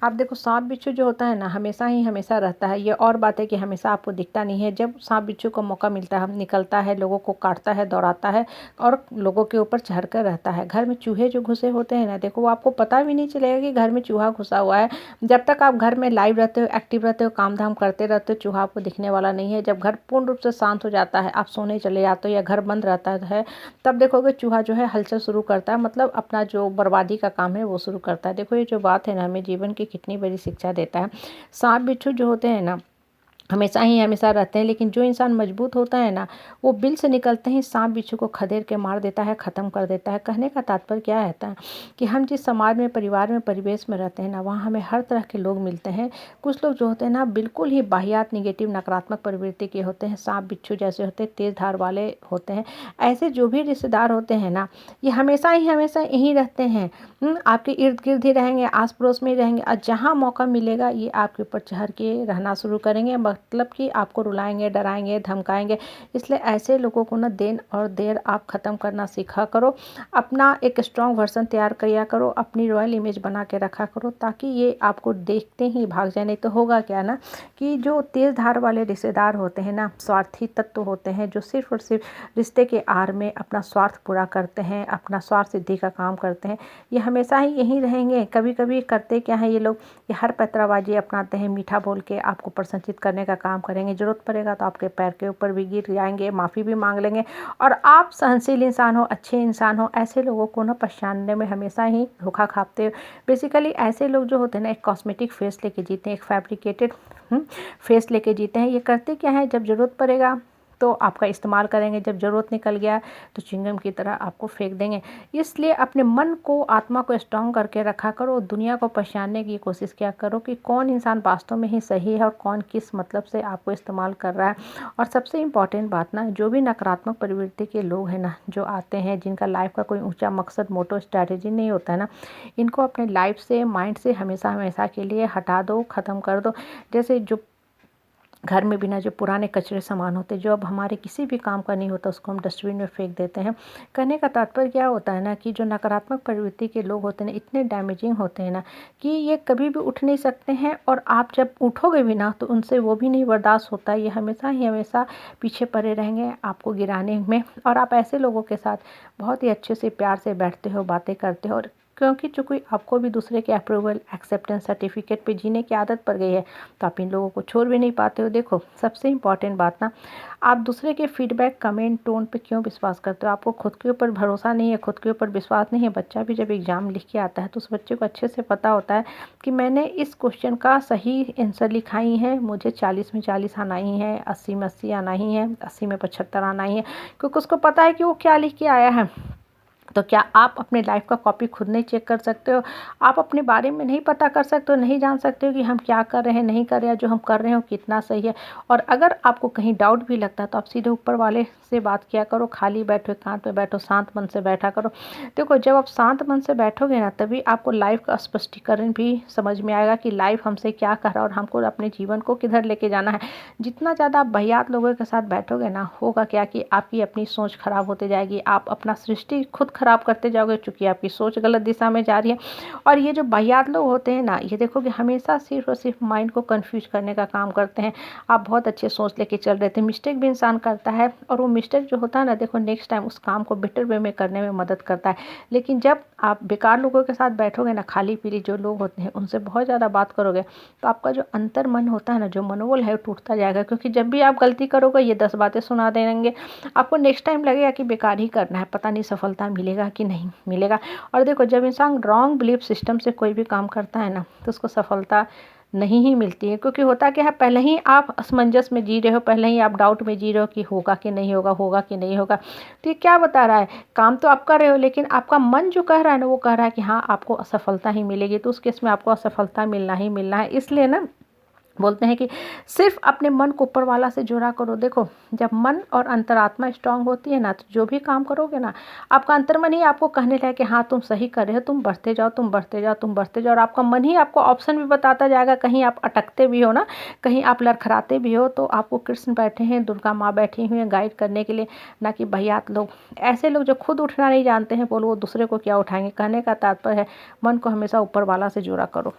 आप देखो सांप बिच्छू जो होता है ना हमेशा ही हमेशा रहता है। ये और बात है कि हमेशा आपको दिखता नहीं है। जब सांप बिच्छू को मौका मिलता है निकलता है, लोगों को काटता है, दौड़ाता है और लोगों के ऊपर चढ़ कर रहता है। घर में चूहे जो घुसे होते हैं ना, देखो वो आपको पता भी नहीं चलेगा कि घर में चूहा घुसा हुआ है। जब तक आप घर में लाइव रहते हो, एक्टिव रहते हो, काम धाम करते रहते हो, चूहा आपको दिखने वाला नहीं है। जब घर पूर्ण रूप से शांत हो जाता है, आप सोने चले जाते हो या घर बंद रहता है, तब देखोगे चूहा जो है हलचल शुरू करता है, मतलब अपना जो बर्बादी का काम है वो शुरू करता है। देखो ये जो बात है ना हमें जीवन की कितनी बड़ी शिक्षा देता है। सांप बिच्छू जो होते हैं ना हमेशा ही हमेशा रहते हैं, लेकिन जो इंसान मजबूत होता है ना वो बिल से निकलते ही सांप बिच्छू को खदेड़ के मार देता है, ख़त्म कर देता है। कहने का तात्पर्य क्या रहता है कि हम जिस समाज में, परिवार में, परिवेश में रहते हैं ना, वहाँ हमें हर तरह के लोग मिलते हैं। कुछ लोग जो होते हैं ना बिल्कुल ही वाहियात, निगेटिव, नकारात्मक प्रवृत्ति के होते हैं, सांप बिच्छू जैसे होते हैं, तेज धार वाले होते हैं। ऐसे जो भी रिश्तेदार होते हैं ना ये हमेशा ही हमेशा यहीं रहते हैं। आपके इर्द गिर्द ही रहेंगे, आस पड़ोस में ही रहेंगे और जहाँ मौका मिलेगा ये आपके ऊपर चढ़ के रहना शुरू करेंगे, मतलब कि आपको रुलाएंगे, डराएंगे, धमकाएंगे। इसलिए ऐसे लोगों को ना देर और देर आप ख़त्म करना सीखा करो। अपना एक स्ट्रॉन्ग वर्जन तैयार किया करो, अपनी रॉयल इमेज बना के रखा करो, ताकि ये आपको देखते ही भाग जाए। नहीं तो होगा क्या ना कि जो तेज़ धार वाले रिश्तेदार होते हैं ना, स्वार्थी तत्व होते हैं, जो सिर्फ और सिर्फ रिश्ते के आड़ में अपना स्वार्थ पूरा करते हैं, अपना स्वार्थ सिद्धि का काम करते हैं, ये हमेशा ही यहीं रहेंगे। कभी कभी करते क्या है ये लोग, ये हर पैतराबाजी अपनाते हैं, मीठा बोल के आपको प्रसन्नचित करने का काम करेंगे। ज़रूरत पड़ेगा तो आपके पैर के ऊपर भी गिर जाएंगे, माफ़ी भी मांग लेंगे। और आप सहनशील इंसान हो, अच्छे इंसान हो, ऐसे लोगों को ना पहचानने में हमेशा ही धोखा खाते हो। बेसिकली ऐसे लोग जो होते हैं ना एक कॉस्मेटिक फेस लेके जीते हैं, एक फैब्रिकेटेड फेस लेके जीते हैं। ये करते क्या है, जब ज़रूरत पड़ेगा तो आपका इस्तेमाल करेंगे, जब ज़रूरत निकल गया तो च्युइंगम की तरह आपको फेंक देंगे। इसलिए अपने मन को, आत्मा को स्ट्रॉन्ग करके रखा करो। दुनिया को पहचानने की कोशिश किया करो कि कौन इंसान वास्तव में ही सही है और कौन किस मतलब से आपको इस्तेमाल कर रहा है। और सबसे इम्पॉर्टेंट बात ना, जो भी नकारात्मक प्रवृत्ति के लोग हैं ना, जो आते हैं, जिनका लाइफ का कोई ऊंचा मकसद, मोटो, स्ट्रैटेजी नहीं होता है ना, इनको अपने लाइफ से, माइंड से हमेशा हमेशा के लिए हटा दो, ख़त्म कर दो। जैसे जो घर में बिना जो पुराने कचरे सामान होते जो अब हमारे किसी भी काम का नहीं होता, उसको हम डस्टबिन में फेंक देते हैं। कहने का तात्पर्य क्या होता है ना कि जो नकारात्मक प्रवृत्ति के लोग होते हैं ना इतने डैमेजिंग होते हैं ना कि ये कभी भी उठ नहीं सकते हैं, और आप जब उठोगे भी ना तो उनसे वो भी नहीं बर्दाश्त होता। ये हमेशा ही हमेशा पीछे पड़े रहेंगे आपको गिराने में। और आप ऐसे लोगों के साथ बहुत ही अच्छे से, प्यार से बैठते हो, बातें करते हो, और क्योंकि चूँकि आपको भी दूसरे के अप्रूवल, एक्सेप्टेंस सर्टिफिकेट पे जीने की आदत पड़ गई है, तो आप इन लोगों को छोड़ भी नहीं पाते हो। देखो सबसे इम्पॉर्टेंट बात ना, आप दूसरे के फीडबैक, कमेंट, टोन पे क्यों विश्वास करते हो? आपको खुद के ऊपर भरोसा नहीं है, खुद के ऊपर विश्वास नहीं है। बच्चा भी जब एग्ज़ाम लिख के आता है तो उस बच्चे को अच्छे से पता होता है कि मैंने इस क्वेश्चन का सही आंसर लिखा ही है, मुझे 40 में 40 आना ही है, 80 में 80 आना ही है, 80 में 75 आना ही है, क्योंकि उसको पता है कि वो क्या लिख के आया है। तो क्या आप अपने लाइफ का कॉपी खुद नहीं चेक कर सकते हो? आप अपने बारे में नहीं पता कर सकते हो, नहीं जान सकते हो कि हम क्या कर रहे हैं, नहीं कर रहे हैं, जो हम कर रहे हो कितना सही है? और अगर आपको कहीं डाउट भी लगता है तो आप सीधे ऊपर वाले से बात किया करो। खाली बैठो, एकांत में बैठो, शांत मन से बैठा करो। देखो जब आप शांत मन से बैठोगे ना तभी आपको लाइफ का स्पष्टीकरण भी समझ में आएगा कि लाइफ हमसे क्या कर रहा है और हमको अपने जीवन को किधर लेके जाना है। जितना ज़्यादा आप वाहियात लोगों के साथ बैठोगे ना, होगा क्या कि आपकी अपनी सोच खराब होती जाएगी, आप अपना सृष्टि खुद खराब करते जाओगे, चूँकि आपकी सोच गलत दिशा में जा रही है। और ये जो वाहियात लोग होते हैं ना, ये देखोगे हमेशा सिर्फ और सिर्फ माइंड को कंफ्यूज करने का काम करते हैं। आप बहुत अच्छे सोच लेके चल रहे थे, मिस्टेक भी इंसान करता है, और वो मिस्टेक जो होता है ना, देखो नेक्स्ट टाइम उस काम को बेटर वे में करने में मदद करता है। लेकिन जब आप बेकार लोगों के साथ बैठोगे ना, खाली पीली जो लोग होते हैं उनसे बहुत ज़्यादा बात करोगे, तो आपका जो अंतर मन होता है ना, जो मनोबल है वो टूटता जाएगा। क्योंकि जब भी आप गलती करोगे ये 10 बातें सुना देंगे, आपको नेक्स्ट टाइम लगेगा कि बेकार ही करना है, पता नहीं सफलता मिलेगा कि नहीं मिलेगा। और देखो जब इंसान रॉन्ग बिलीफ सिस्टम से कोई भी काम करता है ना तो उसको सफलता नहीं ही मिलती है। क्योंकि होता क्या है, पहले ही आप असमंजस में जी रहे हो, पहले ही आप डाउट में जी रहे हो कि होगा कि नहीं होगा, होगा कि नहीं होगा। तो ये क्या बता रहा है, काम तो आप कर रहे हो लेकिन आपका मन जो कह रहा है ना वो कह रहा है कि हाँ आपको असफलता ही मिलेगी। तो उस केस में आपको असफलता मिलना ही मिलना है। इसलिए ना बोलते हैं कि सिर्फ अपने मन को ऊपर वाला से जुड़ा करो। देखो जब मन और अंतरात्मा स्ट्रांग होती है ना, तो जो भी काम करोगे ना, आपका अंतर्मन ही आपको कहने लगे कि हाँ तुम सही कर रहे हो, तुम बढ़ते जाओ, तुम बढ़ते जाओ, तुम बढ़ते जाओ। और आपका मन ही आपको ऑप्शन भी बताता जाएगा। कहीं आप अटकते भी हो ना, कहीं आप लड़खड़ाते भी हो, तो आपको कृष्ण बैठे हैं, दुर्गा माँ बैठी हुई हैं गाइड करने के लिए, ना कि भैयात लोग। ऐसे लोग जो खुद उठना नहीं जानते हैं, बोलो वो दूसरे को क्या उठाएंगे। कहने का तात्पर्य है मन को हमेशा ऊपर वाला से जुड़ा करो।